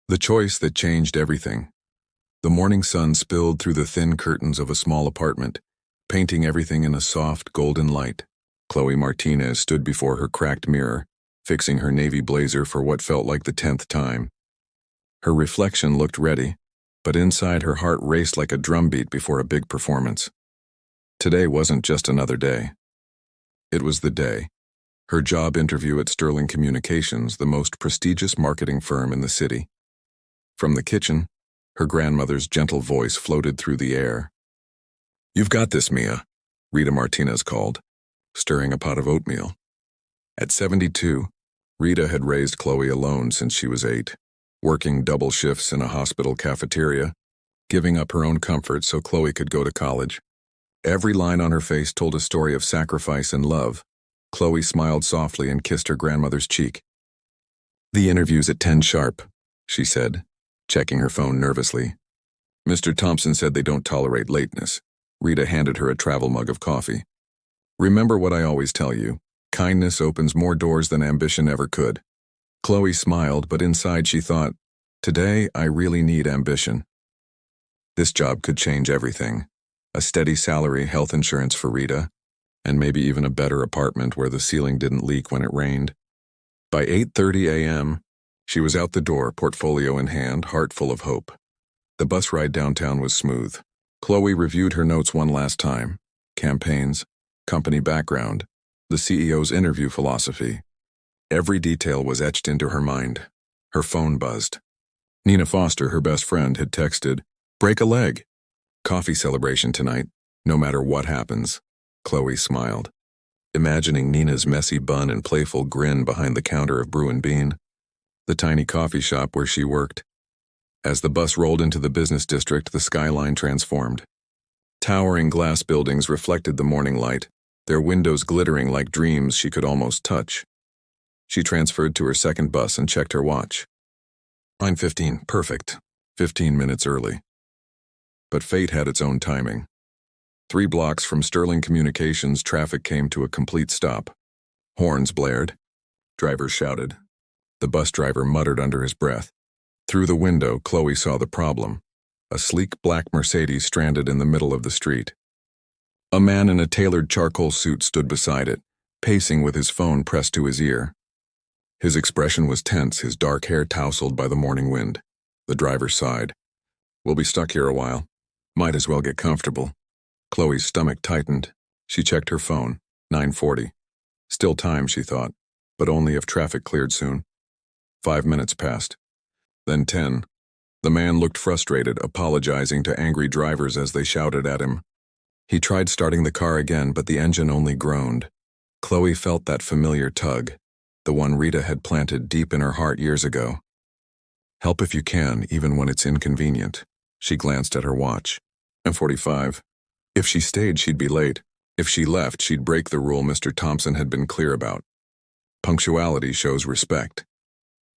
The choice that changed everything. The morning sun spilled through the thin curtains of a small apartment, painting everything in a soft, golden light. Chloe Martinez stood before her cracked mirror, fixing her navy blazer for what felt like the 10th time. Her reflection looked ready, but inside her heart raced like a drumbeat before a big performance. Today wasn't just another day. It was the day. Her job interview at Sterling Communications, the most prestigious marketing firm in the city. From the kitchen, her grandmother's gentle voice floated through the air. "You've got this, Mia," Rita Martinez called, stirring a pot of oatmeal. At 72, Rita had raised Chloe alone since she was 8, working double shifts in a hospital cafeteria, giving up her own comfort so Chloe could go to college. Every line on her face told a story of sacrifice and love. Chloe smiled softly and kissed her grandmother's cheek. "The interview's at 10 sharp," she said, checking her phone nervously. "Mr. Thompson said they don't tolerate lateness." Rita handed her a travel mug of coffee. "Remember what I always tell you, kindness opens more doors than ambition ever could." Chloe smiled, but inside she thought, today I really need ambition. This job could change everything. A steady salary, health insurance for Rita, and maybe even a better apartment where the ceiling didn't leak when it rained. By 8:30 a.m., she was out the door, portfolio in hand, heart full of hope. The bus ride downtown was smooth. Chloe reviewed her notes one last time. Campaigns, company background, the CEO's interview philosophy. Every detail was etched into her mind. Her phone buzzed. Nina Foster, her best friend, had texted, "Break a leg. Coffee celebration tonight, no matter what happens." Chloe smiled, imagining Nina's messy bun and playful grin behind the counter of Brew and Bean, the tiny coffee shop where she worked. As the bus rolled into the business district, the skyline transformed. Towering glass buildings reflected the morning light, their windows glittering like dreams she could almost touch. She transferred to her second bus and checked her watch. 9:15, perfect. 15 minutes early. But fate had its own timing. 3 blocks from Sterling Communications, traffic came to a complete stop. Horns blared. Drivers shouted. The bus driver muttered under his breath. Through the window, Chloe saw the problem. A sleek black Mercedes stranded in the middle of the street. A man in a tailored charcoal suit stood beside it, pacing with his phone pressed to his ear. His expression was tense, his dark hair tousled by the morning wind. The driver sighed. "We'll be stuck here a while. Might as well get comfortable." Chloe's stomach tightened. She checked her phone. 9:40. Still time, she thought, but only if traffic cleared soon. 5 minutes passed. Then 10. The man looked frustrated, apologizing to angry drivers as they shouted at him. He tried starting the car again, but the engine only groaned. Chloe felt that familiar tug, the one Rita had planted deep in her heart years ago. Help if you can, even when it's inconvenient. She glanced at her watch. 10:45. If she stayed, she'd be late. If she left, she'd break the rule Mr. Thompson had been clear about. Punctuality shows respect.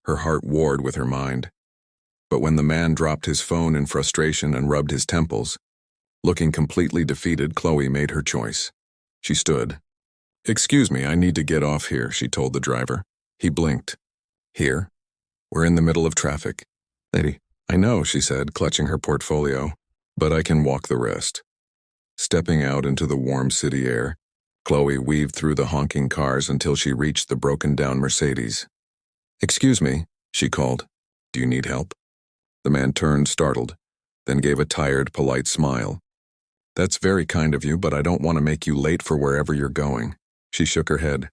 Her heart warred with her mind. But when the man dropped his phone in frustration and rubbed his temples, looking completely defeated, Chloe made her choice. She stood. "Excuse me, I need to get off here," she told the driver. He blinked. "Here? We're in the middle of traffic." "Lady, I know," she said, clutching her portfolio, "but I can walk the rest." Stepping out into the warm city air, Chloe weaved through the honking cars until she reached the broken-down Mercedes. "Excuse me," she called. "Do you need help?" The man turned, startled, then gave a tired, polite smile. "That's very kind of you, but I don't want to make you late for wherever you're going." She shook her head.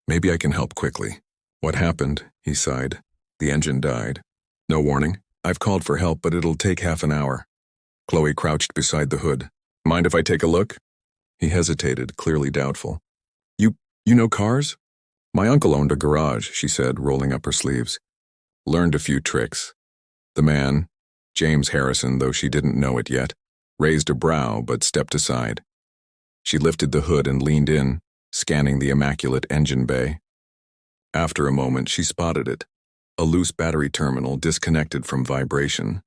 "Maybe I can help quickly." "What happened?" he sighed. "The engine died. No warning. I've called for help, but it'll take half an hour." Chloe crouched beside the hood. "Mind if I take a look?" He hesitated, clearly doubtful. You know cars?" "My uncle owned a garage," she said, rolling up her sleeves. "Learned a few tricks." The man, James Harrison, though she didn't know it yet, raised a brow but stepped aside. She lifted the hood and leaned in, scanning the immaculate engine bay. After a moment, she spotted it, a loose battery terminal disconnected from vibration.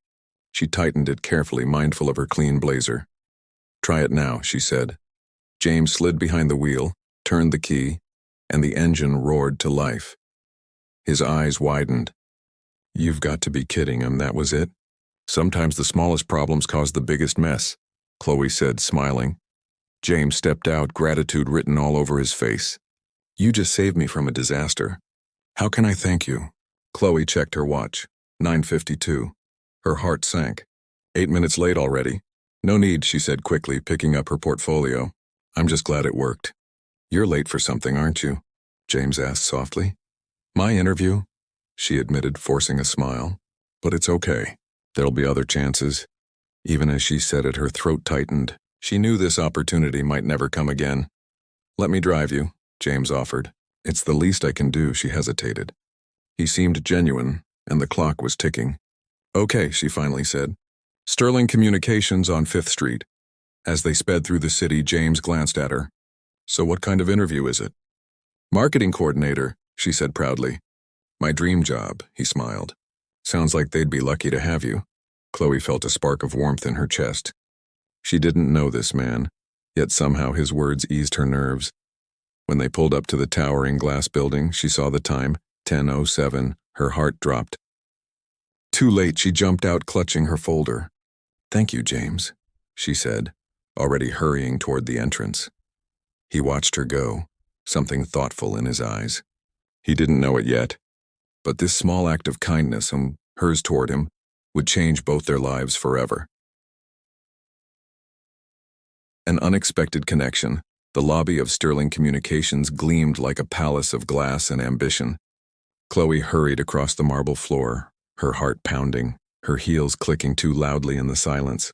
She tightened it carefully, mindful of her clean blazer. "Try it now," she said. James slid behind the wheel, turned the key, and the engine roared to life. His eyes widened. You've got to be kidding him, that was it? Sometimes the smallest problems cause the biggest mess, Chloe said, smiling. James stepped out, gratitude written all over his face. You just saved me from a disaster. How can I thank you? Chloe checked her watch. 9:52. Her heart sank. 8 minutes late already. No need, she said quickly, picking up her portfolio. I'm just glad it worked. You're late for something, aren't you? James asked softly. My interview? She admitted, forcing a smile. But it's okay. There'll be other chances. Even as she said it, her throat tightened. She knew this opportunity might never come again. Let me drive you, James offered. It's the least I can do, she hesitated. He seemed genuine, and the clock was ticking. Okay, she finally said. Sterling Communications on 5th Street. As they sped through the city, James glanced at her. So what kind of interview is it? Marketing coordinator, she said proudly. My dream job, he smiled. Sounds like they'd be lucky to have you. Chloe felt a spark of warmth in her chest. She didn't know this man, yet somehow his words eased her nerves. When they pulled up to the towering glass building, she saw the time, 10:07. Her heart dropped. Too late, she jumped out, clutching her folder. Thank you, James, she said, already hurrying toward the entrance. He watched her go, something thoughtful in his eyes. He didn't know it yet, but this small act of kindness, hers toward him, would change both their lives forever. An unexpected connection. The lobby of Sterling Communications gleamed like a palace of glass and ambition. Chloe hurried across the marble floor, her heart pounding, her heels clicking too loudly in the silence.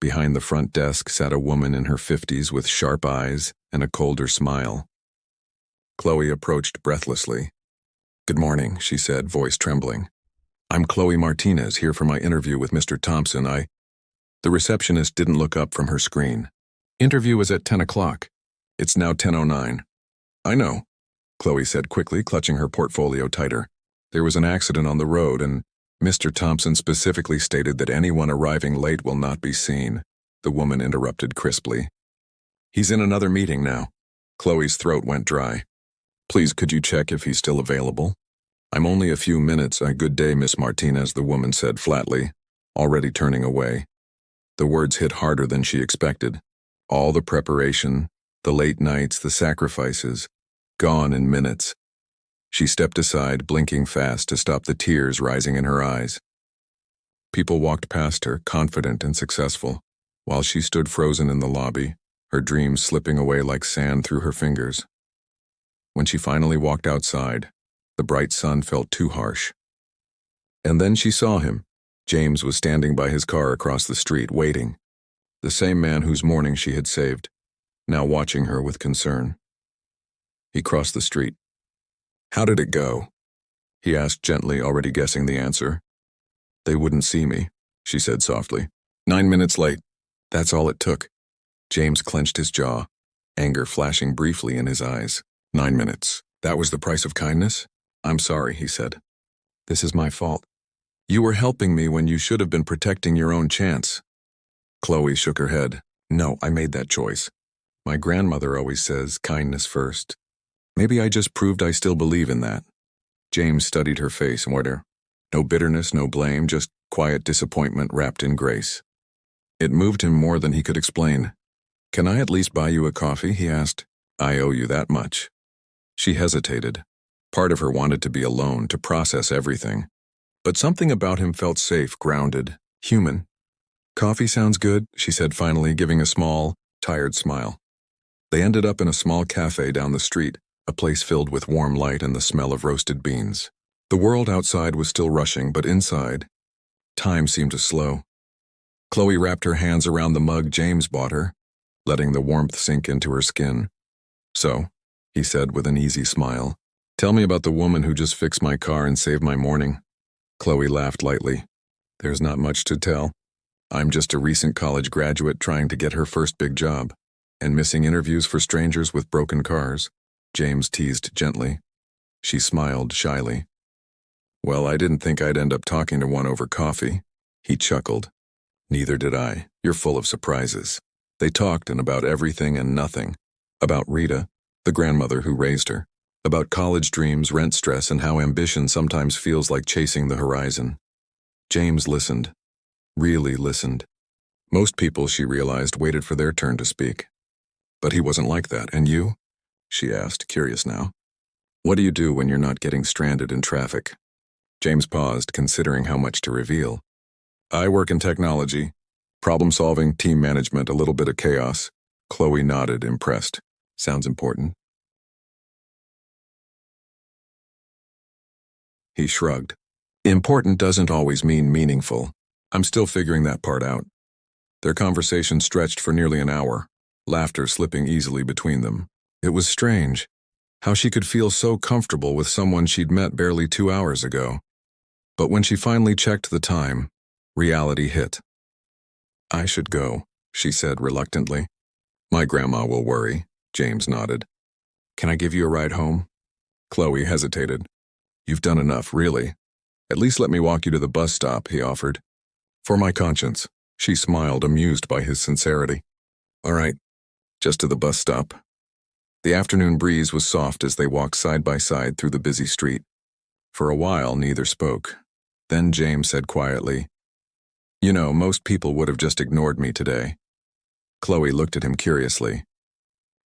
Behind the front desk sat a woman in her 50s with sharp eyes and a colder smile. Chloe approached breathlessly. Good morning, she said, voice trembling. I'm Chloe Martinez, here for my interview with Mr. Thompson. The receptionist didn't look up from her screen. Interview is at 10 o'clock. It's now 10:09. I know, Chloe said quickly, clutching her portfolio tighter. There was an accident on the road, and Mr. Thompson specifically stated that anyone arriving late will not be seen, the woman interrupted crisply. He's in another meeting now. Chloe's throat went dry. Please, could you check if he's still available? I'm only a few minutes. Good day, Miss Martinez, the woman said flatly, already turning away. The words hit harder than she expected. All the preparation, the late nights, the sacrifices, gone in minutes. She stepped aside, blinking fast to stop the tears rising in her eyes. People walked past her, confident and successful, while she stood frozen in the lobby, her dreams slipping away like sand through her fingers. When she finally walked outside, the bright sun felt too harsh. And then she saw him. James was standing by his car across the street, waiting. The same man whose morning she had saved, now watching her with concern. He crossed the street. How did it go? He asked gently, already guessing the answer. They wouldn't see me, she said softly. 9 minutes late. That's all it took. James clenched his jaw, anger flashing briefly in his eyes. 9 minutes. That was the price of kindness? I'm sorry, he said. This is my fault. You were helping me when you should have been protecting your own chance. Chloe shook her head. No, I made that choice. My grandmother always says kindness first. Maybe I just proved I still believe in that. James studied her face and wondered. No bitterness, no blame, just quiet disappointment wrapped in grace. It moved him more than he could explain. Can I at least buy you a coffee? He asked. I owe you that much. She hesitated. Part of her wanted to be alone, to process everything. But something about him felt safe, grounded, human. Coffee sounds good, she said finally, giving a small, tired smile. They ended up in a small cafe down the street, a place filled with warm light and the smell of roasted beans. The world outside was still rushing, but inside, time seemed to slow. Chloe wrapped her hands around the mug James bought her, letting the warmth sink into her skin. So, he said with an easy smile, tell me about the woman who just fixed my car and saved my morning. Chloe laughed lightly. There's not much to tell. I'm just a recent college graduate trying to get her first big job, and missing interviews for strangers with broken cars, James teased gently. She smiled shyly. Well, I didn't think I'd end up talking to one over coffee. He chuckled. Neither did I. You're full of surprises. They talked and about everything and nothing. About Rita, the grandmother who raised her. about college dreams, rent stress, and how ambition sometimes feels like chasing the horizon. James listened, really listened. Most people, she realized, waited for their turn to speak. But he wasn't like that. And you? She asked, curious now. What do you do when you're not getting stranded in traffic? James paused, considering how much to reveal. I work in technology. Problem solving, team management, a little bit of chaos. Chloe nodded, impressed. Sounds important. He shrugged. Important doesn't always mean meaningful. I'm still figuring that part out. Their conversation stretched for nearly an hour, laughter slipping easily between them. It was strange, how she could feel so comfortable with someone she'd met barely 2 hours ago. But when she finally checked the time, reality hit. I should go, she said reluctantly. My grandma will worry, James nodded. Can I give you a ride home? Chloe hesitated. You've done enough, really. At least let me walk you to the bus stop, he offered. For my conscience, she smiled, amused by his sincerity. All right, just to the bus stop. The afternoon breeze was soft as they walked side by side through the busy street. For a while, neither spoke. Then James said quietly, You know, most people would have just ignored me today. Chloe looked at him curiously.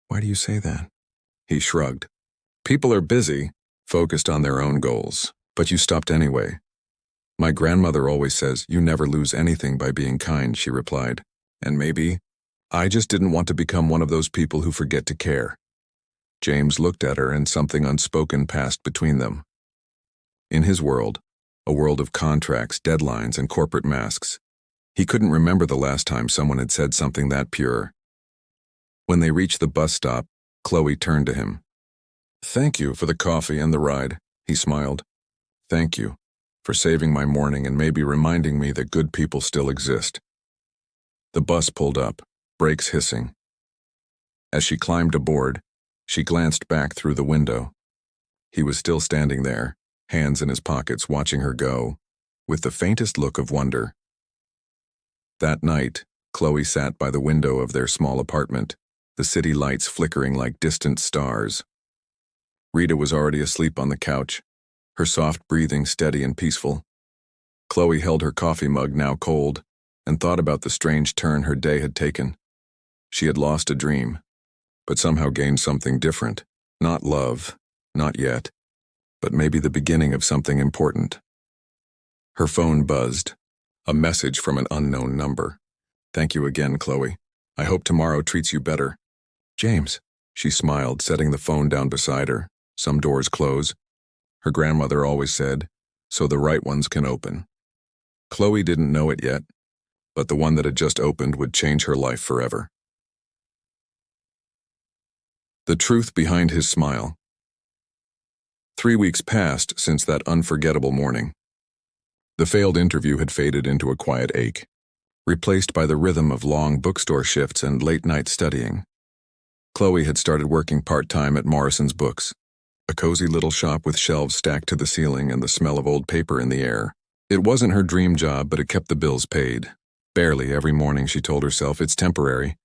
Why do you say that? He shrugged. People are busy, focused on their own goals, but you stopped anyway. My grandmother always says, you never lose anything by being kind, she replied. And maybe, I just didn't want to become one of those people who forget to care. James looked at her and something unspoken passed between them. In his world, a world of contracts, deadlines, and corporate masks, he couldn't remember the last time someone had said something that pure. When they reached the bus stop, Chloe turned to him. Thank you for the coffee and the ride, he smiled. Thank you for saving my morning and maybe reminding me that good people still exist. The bus pulled up, brakes hissing. As she climbed aboard, she glanced back through the window. He was still standing there, hands in his pockets, watching her go, with the faintest look of wonder. That night, Chloe sat by the window of their small apartment, the city lights flickering like distant stars. Rita was already asleep on the couch, her soft breathing steady and peaceful. Chloe held her coffee mug, now cold, and thought about the strange turn her day had taken. She had lost a dream, but somehow gained something different. Not love, not yet, but maybe the beginning of something important. Her phone buzzed, a message from an unknown number. Thank you again, Chloe. I hope tomorrow treats you better. James, she smiled, setting the phone down beside her. Some doors close. Her grandmother always said, so the right ones can open. Chloe didn't know it yet, but the one that had just opened would change her life forever. The truth behind his smile. 3 weeks passed since that unforgettable morning. The failed interview had faded into a quiet ache, replaced by the rhythm of long bookstore shifts and late-night studying. Chloe had started working part-time at Morrison's Books, a cozy little shop with shelves stacked to the ceiling and the smell of old paper in the air. It wasn't her dream job, but it kept the bills paid. Barely every morning she told herself it's temporary.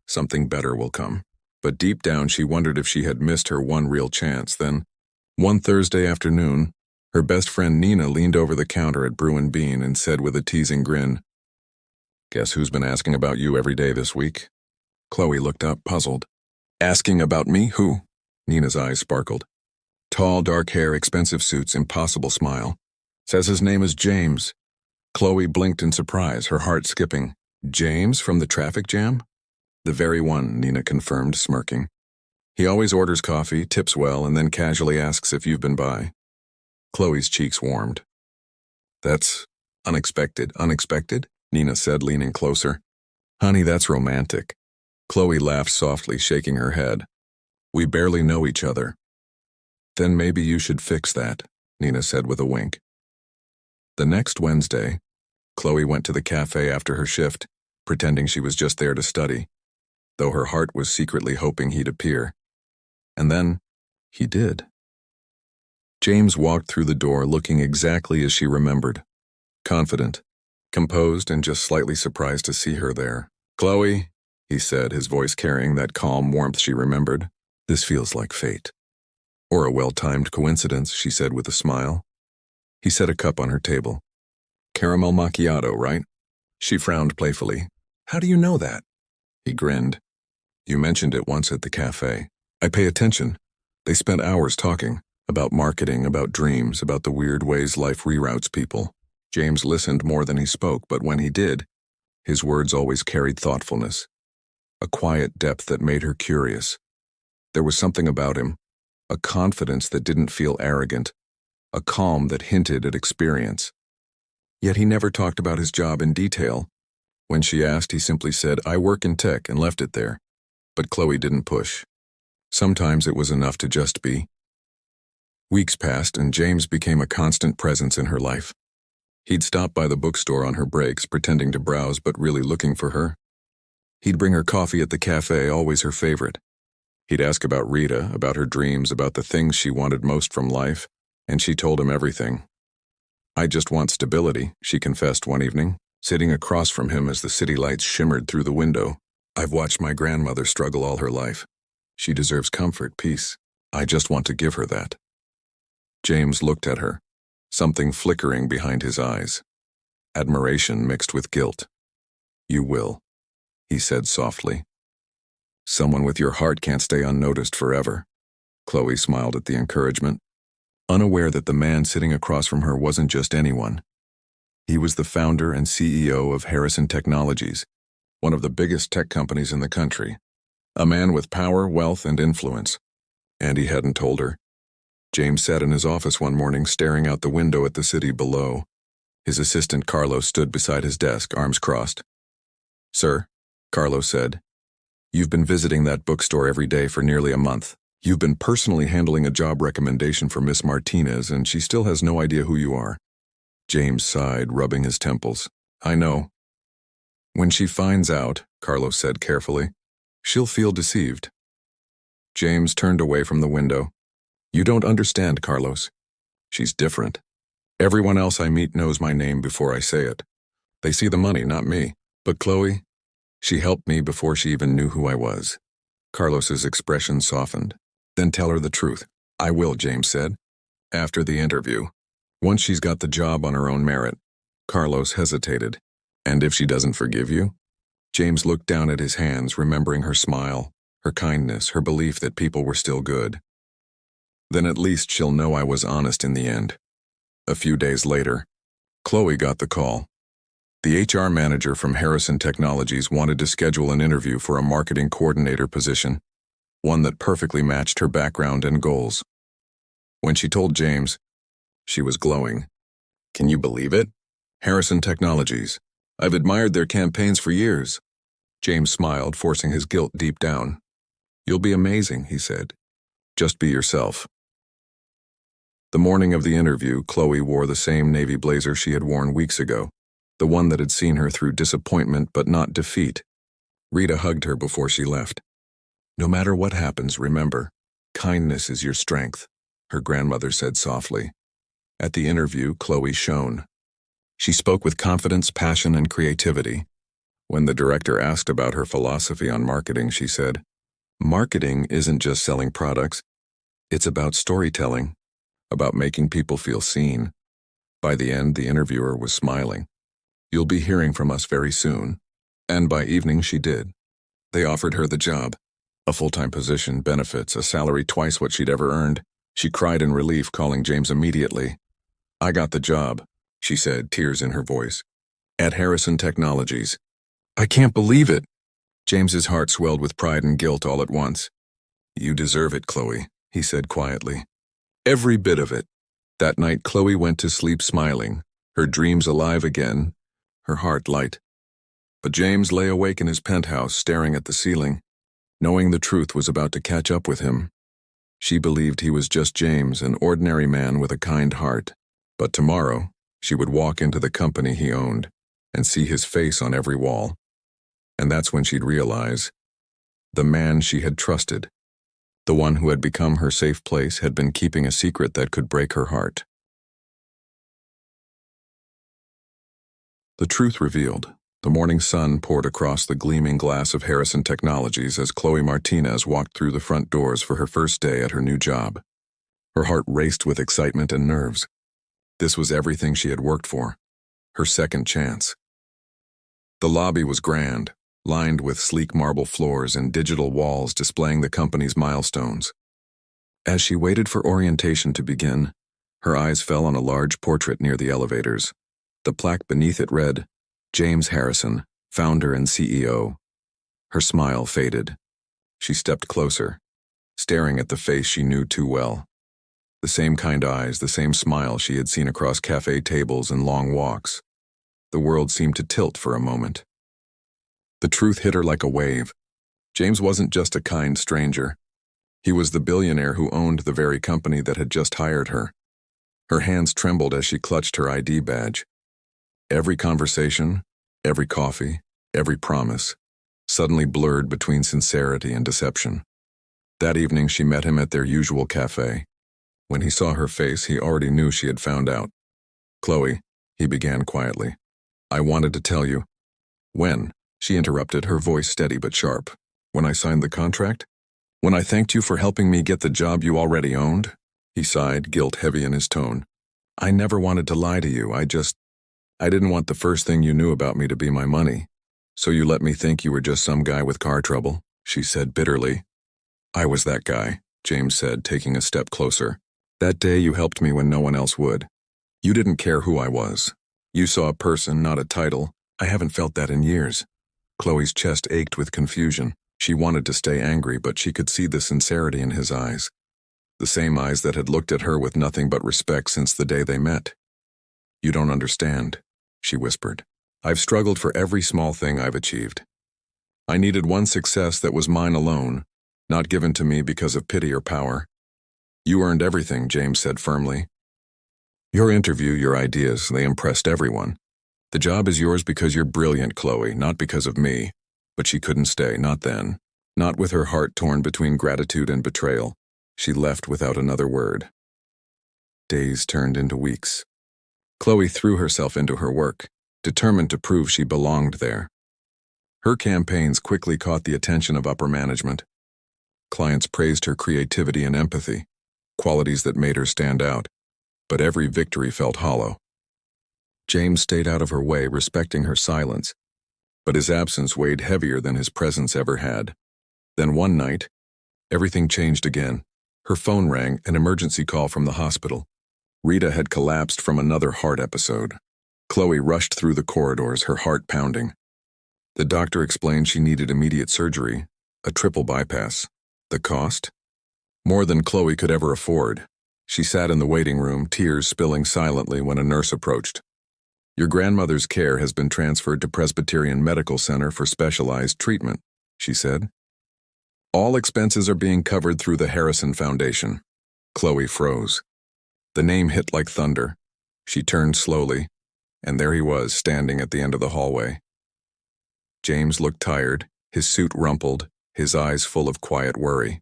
Something better will come. But deep down she wondered if she had missed her one real chance. Then, one Thursday afternoon, her best friend Nina leaned over the counter at Brew and Bean and said with a teasing grin, Guess who's been asking about you every day this week? Chloe looked up, puzzled. Asking about me? Who? Nina's eyes sparkled. Tall, dark hair, expensive suits, impossible smile. Says his name is James. Chloe blinked in surprise, her heart skipping. James from the traffic jam? The very one, Nina confirmed, smirking. He always orders coffee, tips well, and then casually asks if you've been by. Chloe's cheeks warmed. That's unexpected. Unexpected? Nina said, leaning closer. Honey, that's romantic. Chloe laughed softly, shaking her head. We barely know each other. Then maybe you should fix that, Nina said with a wink. The next Wednesday, Chloe went to the cafe after her shift, pretending she was just there to study, though her heart was secretly hoping he'd appear. And then, he did. James walked through the door looking exactly as she remembered. Confident, composed, and just slightly surprised to see her there. Chloe, he said, his voice carrying that calm warmth she remembered. This feels like fate. Or a well-timed coincidence, she said with a smile. He set a cup on her table. Caramel macchiato, right? She frowned playfully. How do you know that? He grinned. You mentioned it once at the cafe. I pay attention. They spent hours talking about marketing, about dreams, about the weird ways life reroutes people. James listened more than he spoke, but when he did, his words always carried thoughtfulness, a quiet depth that made her curious. There was something about him, a confidence that didn't feel arrogant, a calm that hinted at experience. Yet he never talked about his job in detail. When she asked, he simply said, I work in tech, and left it there. But Chloe didn't push. Sometimes it was enough to just be. Weeks passed, and James became a constant presence in her life. He'd stop by the bookstore on her breaks, pretending to browse but really looking for her. He'd bring her coffee at the cafe, always her favorite. He'd ask about Rita, about her dreams, about the things she wanted most from life, and she told him everything. I just want stability, she confessed one evening, sitting across from him as the city lights shimmered through the window. I've watched my grandmother struggle all her life. She deserves comfort, peace. I just want to give her that. James looked at her, something flickering behind his eyes. Admiration mixed with guilt. You will, he said softly. Someone with your heart can't stay unnoticed forever. Chloe smiled at the encouragement, unaware that the man sitting across from her wasn't just anyone. He was the founder and CEO of Harrison Technologies, one of the biggest tech companies in the country. A man with power, wealth, and influence. And he hadn't told her. James sat in his office one morning, staring out the window at the city below. His assistant Carlos stood beside his desk, arms crossed. Sir, Carlos said, you've been visiting that bookstore every day for nearly a month. You've been personally handling a job recommendation for Miss Martinez, and she still has no idea who you are. James sighed, rubbing his temples. I know. When she finds out, Carlos said carefully, she'll feel deceived. James turned away from the window. You don't understand, Carlos. She's different. Everyone else I meet knows my name before I say it. They see the money, not me. But Chloe, she helped me before she even knew who I was. Carlos's expression softened. Then tell her the truth. I will, James said. After the interview. Once she's got the job on her own merit. Carlos hesitated. And if she doesn't forgive you? James looked down at his hands, remembering her smile, her kindness, her belief that people were still good. Then at least she'll know I was honest in the end. A few days later, Chloe got the call. The HR manager from Harrison Technologies wanted to schedule an interview for a marketing coordinator position, one that perfectly matched her background and goals. When she told James, she was glowing. Can you believe it? Harrison Technologies. I've admired their campaigns for years. James smiled, forcing his guilt deep down. You'll be amazing, he said. Just be yourself. The morning of the interview, Chloe wore the same navy blazer she had worn weeks ago, the one that had seen her through disappointment but not defeat. Rita hugged her before she left. No matter what happens, remember, kindness is your strength, her grandmother said softly. At the interview, Chloe shone. She spoke with confidence, passion, and creativity. When the director asked about her philosophy on marketing, she said, marketing isn't just selling products. It's about storytelling, about making people feel seen. By the end, the interviewer was smiling. You'll be hearing from us very soon. And by evening, she did. They offered her the job, a full-time position, benefits, a salary twice what she'd ever earned. She cried in relief, calling James immediately. I got the job, she said, tears in her voice. At Harrison Technologies. I can't believe it. James's heart swelled with pride and guilt all at once. You deserve it, Chloe, he said quietly. Every bit of it. That night, Chloe went to sleep smiling, her dreams alive again, her heart light. But James lay awake in his penthouse, staring at the ceiling, knowing the truth was about to catch up with him. She believed he was just James, an ordinary man with a kind heart. But tomorrow, she would walk into the company he owned and see his face on every wall. And that's when she'd realize the man she had trusted, the one who had become her safe place, had been keeping a secret that could break her heart. The truth revealed. The morning sun poured across the gleaming glass of Harrison Technologies as Chloe Martinez walked through the front doors for her first day at her new job. Her heart raced with excitement and nerves. This was everything she had worked for. Her second chance. The lobby was grand, lined with sleek marble floors and digital walls displaying the company's milestones. As she waited for orientation to begin, her eyes fell on a large portrait near the elevators. The plaque beneath it read, "James Harrison, founder and CEO." Her smile faded. She stepped closer, staring at the face she knew too well. The same kind eyes, the same smile she had seen across cafe tables and long walks. The world seemed to tilt for a moment. The truth hit her like a wave. James wasn't just a kind stranger. He was the billionaire who owned the very company that had just hired her. Her hands trembled as she clutched her ID badge. Every conversation, every coffee, every promise, suddenly blurred between sincerity and deception. That evening she met him at their usual cafe. When he saw her face, he already knew she had found out. "Chloe," he began quietly, "I wanted to tell you." "When?" she interrupted, her voice steady but sharp. "When I signed the contract? When I thanked you for helping me get the job you already owned?" He sighed, guilt heavy in his tone. "I never wanted to lie to you. I didn't want the first thing you knew about me to be my money. So you let me think you were just some guy with car trouble," she said bitterly. "I was that guy," James said, taking a step closer. "That day you helped me when no one else would. You didn't care who I was. You saw a person, not a title. I haven't felt that in years." Chloe's chest ached with confusion. She wanted to stay angry, but she could see the sincerity in his eyes. The same eyes that had looked at her with nothing but respect since the day they met. "You don't understand," she whispered. "I've struggled for every small thing I've achieved. I needed one success that was mine alone, not given to me because of pity or power. You earned everything," James said firmly. "Your interview, your ideas, they impressed everyone. The job is yours because you're brilliant, Chloe, not because of me." But she couldn't stay, not then. Not with her heart torn between gratitude and betrayal. She left without another word. Days turned into weeks. Chloe threw herself into her work, determined to prove she belonged there. Her campaigns quickly caught the attention of upper management. Clients praised her creativity and empathy, qualities that made her stand out, but every victory felt hollow. James stayed out of her way, respecting her silence, but his absence weighed heavier than his presence ever had. Then one night, everything changed again. Her phone rang, an emergency call from the hospital. Rita had collapsed from another heart episode. Chloe rushed through the corridors, her heart pounding. The doctor explained she needed immediate surgery, a triple bypass. The cost? More than Chloe could ever afford. She sat in the waiting room, tears spilling silently when a nurse approached. "Your grandmother's care has been transferred to Presbyterian Medical Center for specialized treatment," she said. "All expenses are being covered through the Harrison Foundation." Chloe froze. The name hit like thunder. She turned slowly, and there he was, standing at the end of the hallway. James looked tired, his suit rumpled, his eyes full of quiet worry.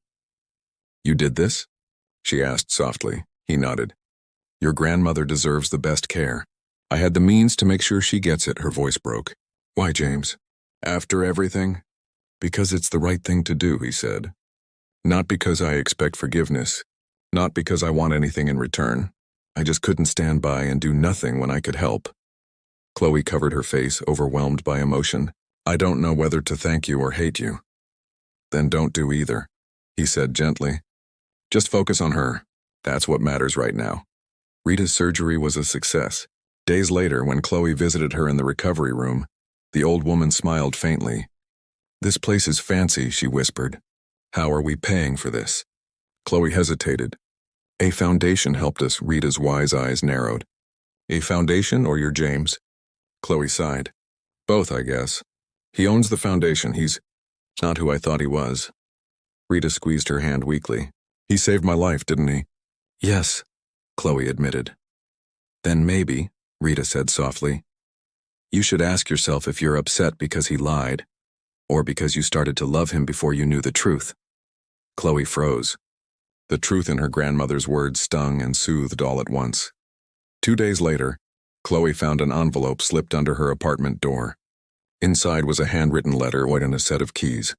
"You did this?" she asked softly. He nodded. "Your grandmother deserves the best care. I had the means to make sure she gets it," her voice broke. "Why, James? After everything?" "Because it's the right thing to do," he said. "Not because I expect forgiveness. Not because I want anything in return. I just couldn't stand by and do nothing when I could help." Chloe covered her face, overwhelmed by emotion. "I don't know whether to thank you or hate you." "Then don't do either," he said gently. "Just focus on her. That's what matters right now." Rita's surgery was a success. Days later, when Chloe visited her in the recovery room, the old woman smiled faintly. "This place is fancy," she whispered. "How are we paying for this?" Chloe hesitated. "A foundation helped us," Rita's wise eyes narrowed. "A foundation or your James?" Chloe sighed. "Both, I guess. He owns the foundation. He's not who I thought he was." Rita squeezed her hand weakly. "He saved my life, didn't he?" "Yes," Chloe admitted. "Then maybe," Rita said softly, "you should ask yourself if you're upset because he lied, or because you started to love him before you knew the truth." Chloe froze. The truth in her grandmother's words stung and soothed all at once. 2 days later, Chloe found an envelope slipped under her apartment door. Inside was a handwritten letter and a set of keys.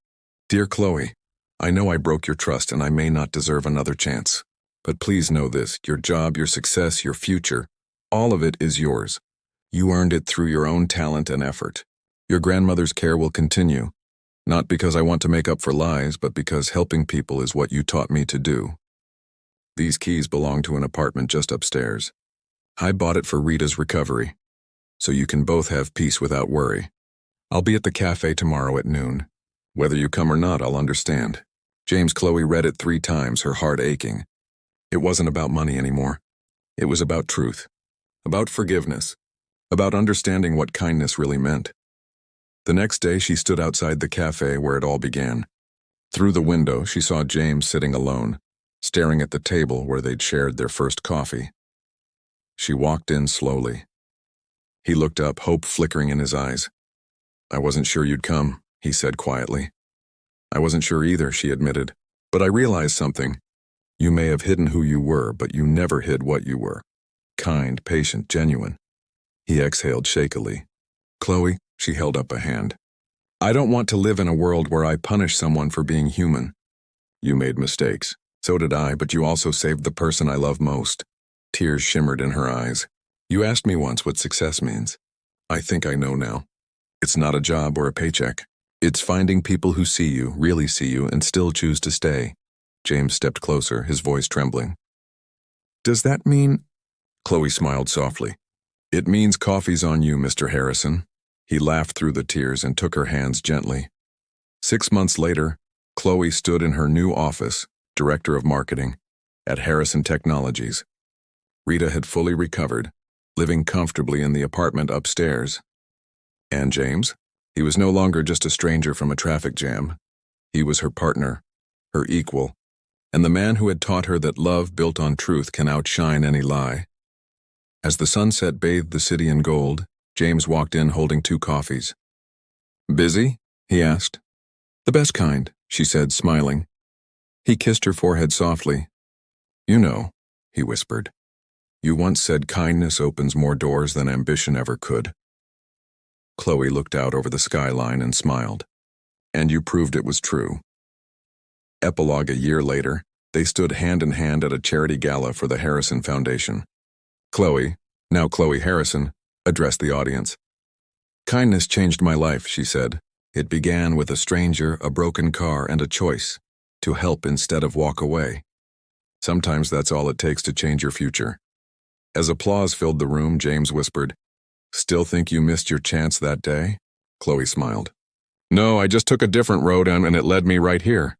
"Dear Chloe, I know I broke your trust and I may not deserve another chance. But please know this, your job, your success, your future, all of it is yours. You earned it through your own talent and effort. Your grandmother's care will continue, not because I want to make up for lies, but because helping people is what you taught me to do. These keys belong to an apartment just upstairs. I bought it for Rita's recovery, so you can both have peace without worry. I'll be at the cafe tomorrow at noon. Whether you come or not, I'll understand. Chloe read it 3 times, her heart aching. It wasn't about money anymore. It was about truth, about forgiveness, about understanding what kindness really meant. The next day, she stood outside the cafe where it all began. Through the window, she saw James sitting alone, staring at the table where they'd shared their first coffee. She walked in slowly. He looked up, hope flickering in his eyes. "I wasn't sure you'd come," he said quietly. "I wasn't sure either," she admitted. "But I realized something. You may have hidden who you were, but you never hid what you were. Kind, patient, genuine." He exhaled shakily. "Chloe," she held up a hand. "I don't want to live in a world where I punish someone for being human. You made mistakes. So did I, but you also saved the person I love most." Tears shimmered in her eyes. "You asked me once what success means. I think I know now. It's not a job or a paycheck. It's finding people who see you, really see you, and still choose to stay." James stepped closer, his voice trembling. "Does that mean—" Chloe smiled softly. "It means coffee's on you, Mr. Harrison." He laughed through the tears and took her hands gently. 6 months later, Chloe stood in her new office, Director of Marketing, at Harrison Technologies. Rita had fully recovered, living comfortably in the apartment upstairs. And James? He was no longer just a stranger from a traffic jam. He was her partner, her equal, and the man who had taught her that love built on truth can outshine any lie. As the sunset bathed the city in gold, James walked in holding 2 coffees. "Busy?" he asked. "The best kind," she said, smiling. He kissed her forehead softly. "You know," he whispered, "you once said kindness opens more doors than ambition ever could." Chloe looked out over the skyline and smiled. "And you proved it was true." Epilogue: a year later, they stood hand in hand at a charity gala for the Harrison Foundation. Chloe, now Chloe Harrison, addressed the audience. "Kindness changed my life," she said. "It began with a stranger, a broken car, and a choice to help instead of walk away. Sometimes that's all it takes to change your future." As applause filled the room, James whispered, "Still think you missed your chance that day?" Chloe smiled. "No, I just took a different road and it led me right here."